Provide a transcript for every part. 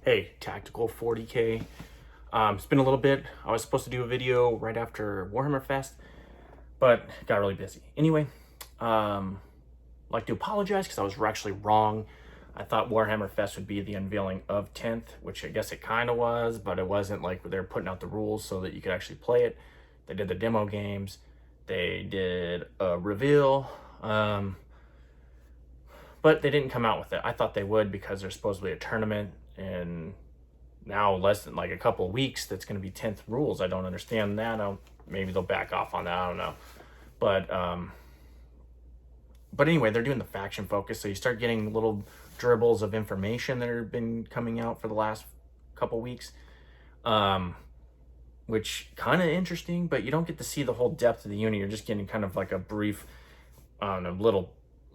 Hey, Tactical 40K. It's been a little bit. I was supposed to do a video right after Warhammer Fest, but got really busy. Anyway, I'd like to apologize because I was actually wrong. I thought Warhammer Fest would be the unveiling of 10th, which I guess it kind of was, but it wasn't. Like they're putting out the rules so that you could actually play it. They did the demo games. They did a reveal. But they didn't come out with it. I thought they would because there's supposedly a tournament in now less than like a couple of weeks that's going to be 10th rules. I don't understand that. Maybe they'll back off on that. I don't know. But but anyway, they're doing the faction focus, so you start getting little dribbles of information that have been coming out for the last couple of weeks, which kind of interesting. But you don't get to see the whole depth of the unit. You're just getting kind of like a brief, on a little.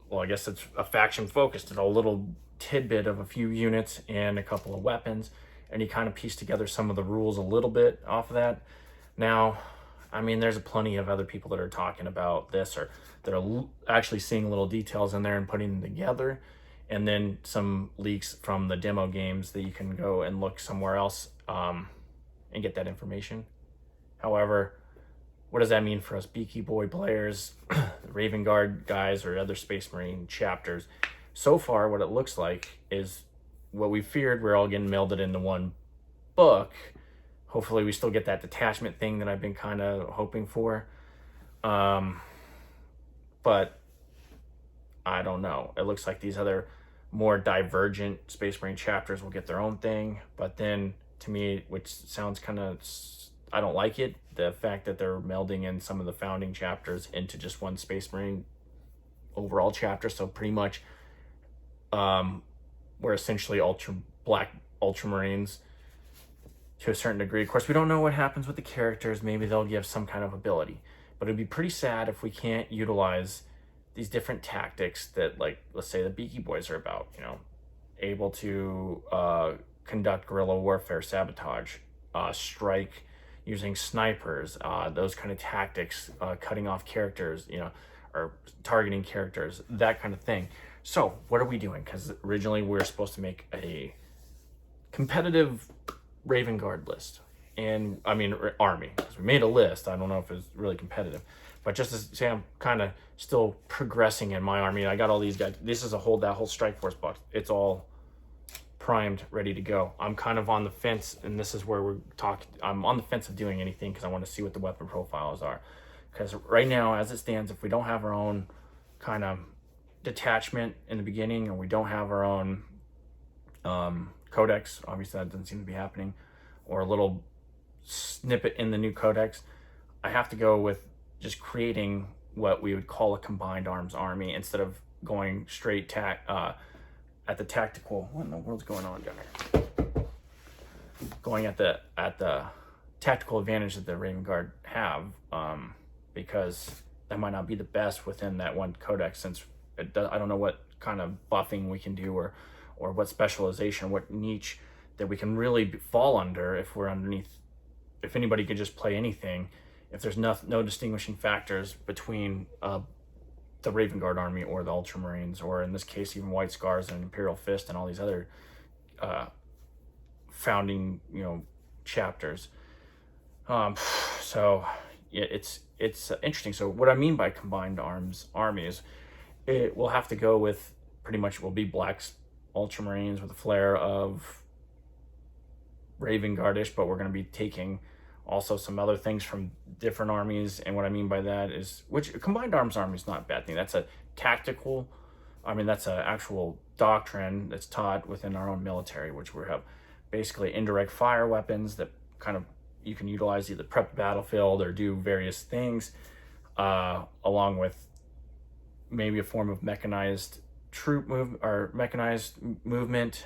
Well, I guess it's a faction focused. It's a little tidbit of a few units and a couple of weapons, and you kind of piece together some of the rules a little bit off of that. Now, I mean, there's plenty of other people that are talking about this, or that are actually seeing little details in there and putting them together, and then some leaks from the demo games that you can go and look somewhere else and get that information. However, what does that mean for us Beaky Boy players, the Raven Guard guys, or other Space Marine chapters? So far, what it looks like is what we feared. We're all getting melded into one book. Hopefully, we still get that detachment thing that I've been kind of hoping for. But I don't know. It looks like these other more divergent Space Marine chapters will get their own thing. But then, to me, which sounds kind of, I don't like it, the fact that they're melding in some of the founding chapters into just one Space Marine overall chapter. So pretty much we're essentially black Ultramarines to a certain degree. Of course, we don't know what happens with the characters. Maybe they'll give some kind of ability. But it'd be pretty sad if we can't utilize these different tactics that, like, let's say the Beaky Boys are about, able to conduct guerrilla warfare, sabotage, strike, using snipers, those kind of tactics, cutting off characters, or targeting characters, that kind of thing. So what are we doing? Because originally we were supposed to make a competitive Raven Guard list, and I mean army. Because we made a list. I don't know if it's really competitive, but just to say, I'm kind of still progressing in my army. I got all these guys. This is that whole Strike Force box. It's all primed, ready to go. I'm kind of on the fence, and this is where we're talking. I'm on the fence of doing anything because I want to see what the weapon profiles are. Because right now, as it stands, if we don't have our own kind of detachment in the beginning, and we don't have our own codex, obviously that doesn't seem to be happening, or a little snippet in the new codex, I have to go with just creating what we would call a combined arms army instead of going straight at the tactical. What in the world's going on down here? Going at the tactical advantage that the Raven Guard have, because that might not be the best within that one codex, since I don't know what kind of buffing we can do, or what specialization, what niche that we can really fall under if we're underneath. If anybody could just play anything, if there's no distinguishing factors between the Raven Guard army or the Ultramarines, or in this case even White Scars and Imperial Fist and all these other founding chapters. So yeah, it's interesting. So what I mean by combined arms armies, it will have to go with, pretty much will be black Ultramarines with a flair of Raven Guardish, but we're going to be taking also some other things from different armies. And what I mean by that is, which a combined arms army is not a bad thing. That's a tactical, I mean, that's an actual doctrine that's taught within our own military, which we have basically indirect fire weapons that kind of you can utilize either prep the battlefield or do various things, along with maybe a form of mechanized troop move or mechanized movement,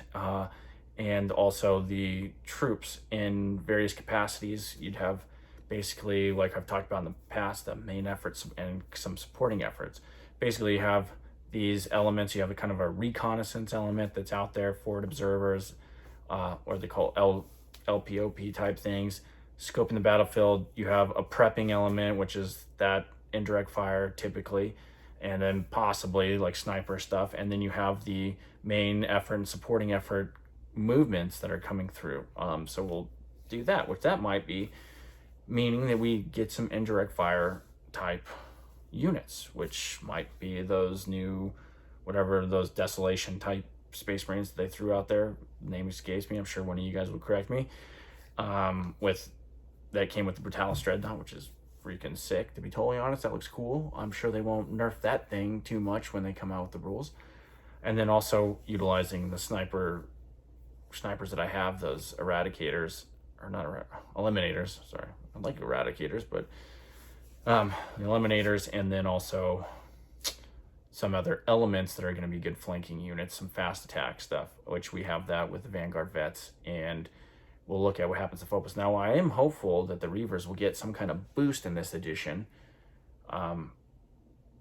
and also the troops in various capacities. You'd have basically, like I've talked about in the past, the main efforts and some supporting efforts. Basically, you have these elements. You have a kind of a reconnaissance element that's out there, forward observers, or they call LPOP type things. Scoping the battlefield. You have a prepping element, which is that indirect fire typically, and then possibly like sniper stuff. And then you have the main effort and supporting effort movements that are coming through. So we'll do that, which that might be meaning that we get some indirect fire type units, which might be those new, whatever those desolation type Space Marines that they threw out there. The name escapes me. I'm sure one of you guys will correct me. With that came with the Brutalis Dreadnought, which is freaking sick. To be totally honest, that looks cool. I'm sure they won't nerf that thing too much when they come out with the rules. And then also utilizing the snipers that I have, those eradicators, or not eliminators. Sorry, I like eradicators, but the eliminators, and then also some other elements that are going to be good flanking units, some fast attack stuff, which we have that with the Vanguard vets, and we'll look at what happens to Phobos. Now, I am hopeful that the Reavers will get some kind of boost in this edition,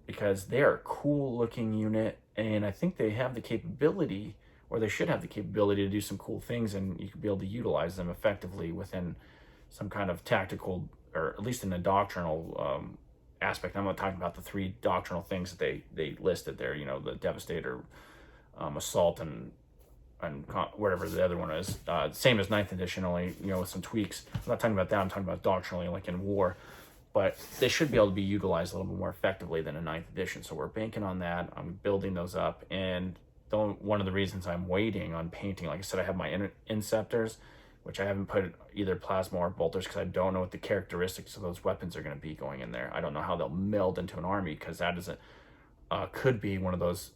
because they're a cool looking unit, and I think they have the capability, or they should have the capability to do some cool things, and you could be able to utilize them effectively within some kind of tactical, or at least in a doctrinal aspect. I'm not talking about the 3 doctrinal things that they listed there, you know, the Devastator, Assault, and whatever the other one is. Same as 9th edition, only, you know, with some tweaks. I'm not talking about that, I'm talking about doctrinally, like in war. But they should be able to be utilized a little bit more effectively than a 9th edition. So we're banking on that. I'm building those up. And one of the reasons I'm waiting on painting, like I said, I have my Inceptors, which I haven't put either plasma or bolters because I don't know what the characteristics of those weapons are going to be going in there. I don't know how they'll meld into an army, because that is could be one of those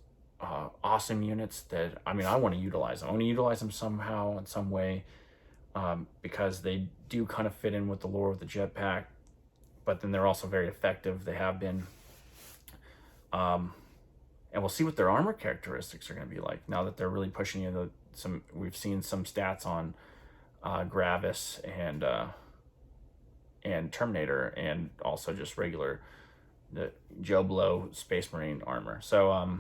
awesome units that, I mean, I want to utilize them. I want to utilize them somehow, in some way, because they do kind of fit in with the lore of the jetpack, but then they're also very effective. They have been. And we'll see what their armor characteristics are going to be like now that they're really pushing into some. We've seen some stats on Gravis and Terminator, and also just regular the Joe Blow Space Marine armor. So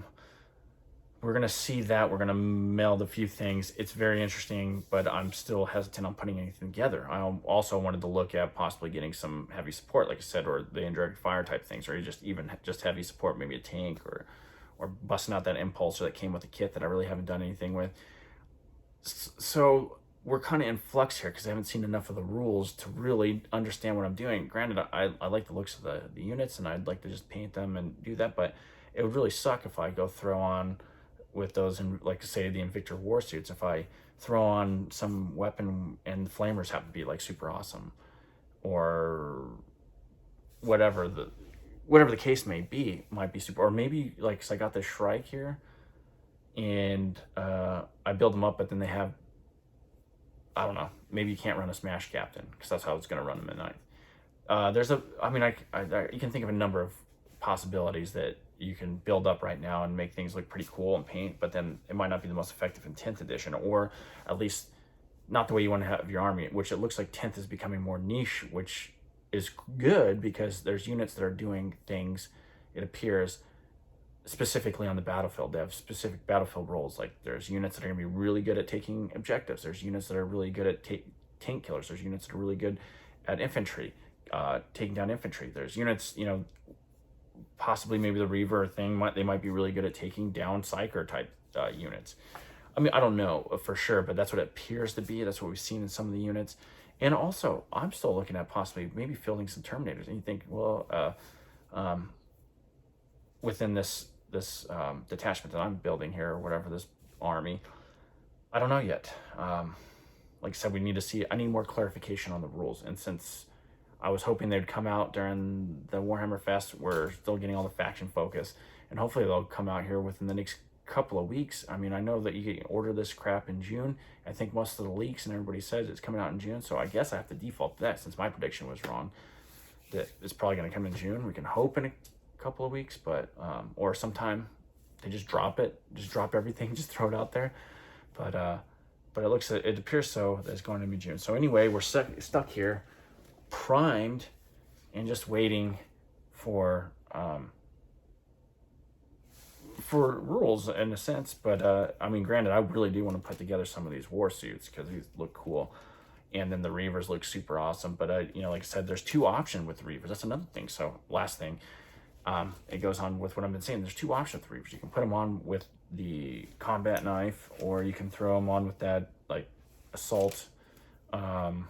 we're gonna see that. We're gonna meld a few things. It's very interesting, but I'm still hesitant on putting anything together. I also wanted to look at possibly getting some heavy support, like I said, or the indirect fire type things, or just heavy support, maybe a tank, or busting out that impulsor that came with the kit that I really haven't done anything with. So we're kind of in flux here because I haven't seen enough of the rules to really understand what I'm doing. Granted, I like the looks of the units, and I'd like to just paint them and do that, but it would really suck if I go throw on with those, and like say the Invictor war suits, if I throw on some weapon and the flamers happen to be like super awesome, or whatever the case may be, might be super, or maybe like, cause I got this Shrike here, and I build them up, but then they have, I don't know, maybe you can't run a Smash Captain, because that's how I was going to run them at 9th. You can think of a number of possibilities that you can build up right now and make things look pretty cool and paint, but then it might not be the most effective in 10th edition, or at least not the way you want to have your army, which it looks like 10th is becoming more niche, which is good because there's units that are doing things, it appears, specifically on the battlefield. They have specific battlefield roles. Like there's units that are going to be really good at taking objectives. There's units that are really good at tank killers. There's units that are really good at infantry, taking down infantry. There's units, you know, possibly maybe the Reaver thing, they might be really good at taking down Psyker type units. I mean, I don't know for sure, but that's what it appears to be. That's what we've seen in some of the units. And also, I'm still looking at possibly maybe fielding some Terminators. And you think, well, within this detachment that I'm building here, or whatever, this army, I don't know yet. Like I said, I need more clarification on the rules. And since I was hoping they'd come out during the Warhammer Fest, we're still getting all the faction focus, and hopefully they'll come out here within the next couple of weeks. I mean, I know that you can order this crap in June. I think most of the leaks and everybody says it's coming out in June, so I guess I have to default to that since my prediction was wrong, that it's probably going to come in June. We can hope in a couple of weeks, but or sometime they just drop everything, just throw it out there. But it appears so that it's going to be June. So anyway, we're stuck here, primed, and just waiting for rules in a sense. But I mean, granted, I really do want to put together some of these war suits because these look cool, and then the Reavers look super awesome. But like I said, there's 2 options with the Reavers. That's another thing. So last thing, it goes on with what I've been saying. There's 2 options with the Reavers. You can put them on with the combat knife, or you can throw them on with that like assault, um,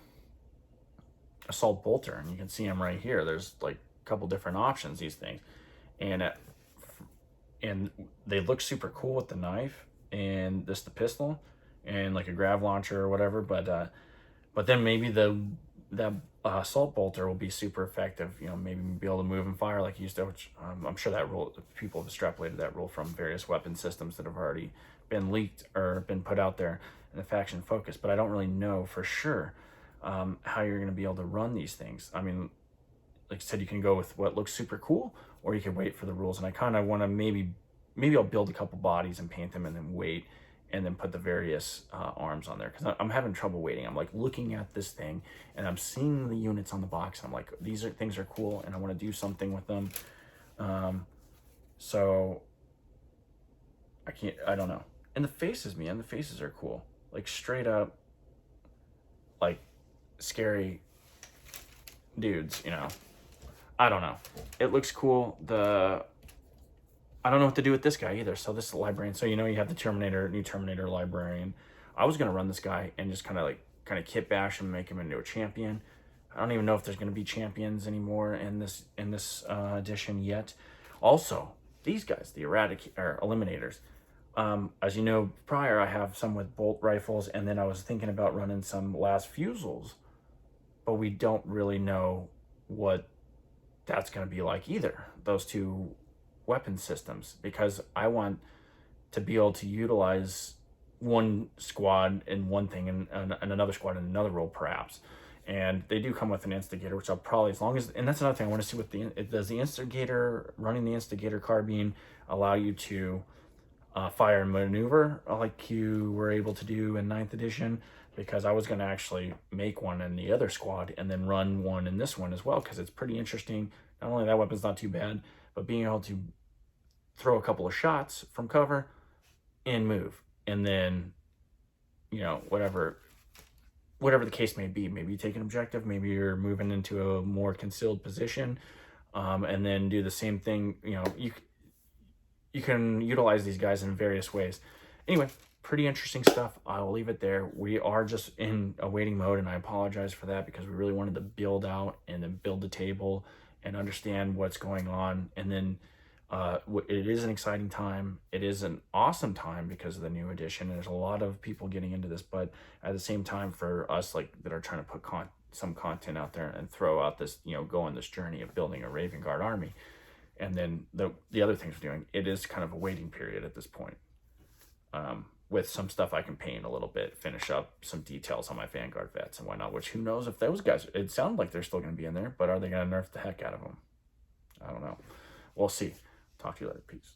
assault bolter, and you can see them right here. There's like a couple different options, these things, and and they look super cool with the knife and the pistol and like a grav launcher or whatever. But then maybe the assault bolter will be super effective. You know, maybe be able to move and fire like you used to. Which I'm sure that rule, people have extrapolated that rule from various weapon systems that have already been leaked or been put out there in the faction focus. But I don't really know for sure how you're going to be able to run these things. I mean, like I said, you can go with what looks super cool, or you can wait for the rules. And I kind of want to maybe I'll build a couple bodies and paint them, and then wait, and then put the various arms on there, because I'm having trouble waiting. I'm like looking at this thing, and I'm seeing the units on the box, and I'm like, these things are cool, and I want to do something with them. So I don't know. And the faces, man, the faces are cool. Like straight up, like scary dudes, you know. I don't know. It looks cool. I don't know what to do with this guy either. So this is the librarian. So, you know, you have the new Terminator librarian. I was going to run this guy and just kind of kit bash him, make him into a champion. I don't even know if there's going to be champions anymore in this edition yet. Also, these guys, the eliminators. As you know, prior I have some with bolt rifles, and then I was thinking about running some last fusils, but we don't really know what that's going to be like either, those two weapon systems, because I want to be able to utilize one squad in one thing and another squad in another role, perhaps. And they do come with an instigator, which I'll probably, as long as, and that's another thing I want to see with does the instigator, running the instigator carbine, allow you to fire and maneuver like you were able to do in 9th edition? Because I was going to actually make one in the other squad and then run one in this one as well, because it's pretty interesting. Not only that weapon's not too bad, but being able to throw a couple of shots from cover and move, and then, you know, whatever the case may be, maybe you take an objective, maybe you're moving into a more concealed position, and then do the same thing. You know, you can utilize these guys in various ways. Anyway, pretty interesting stuff. I'll leave it there. We are just in a waiting mode, and I apologize for that, because we really wanted to build out and then build the table and understand what's going on. And then it is an exciting time. It is an awesome time because of the new edition. There's a lot of people getting into this, but at the same time, for us like that are trying to put some content out there and throw out this, you know, go on this journey of building a Raven Guard army. And then the other things we're doing, it is kind of a waiting period at this point. With some stuff I can paint a little bit, finish up some details on my Vanguard vets and whatnot, which who knows if those guys, it sounded like they're still going to be in there, but are they going to nerf the heck out of them? I don't know. We'll see. Talk to you later. Peace.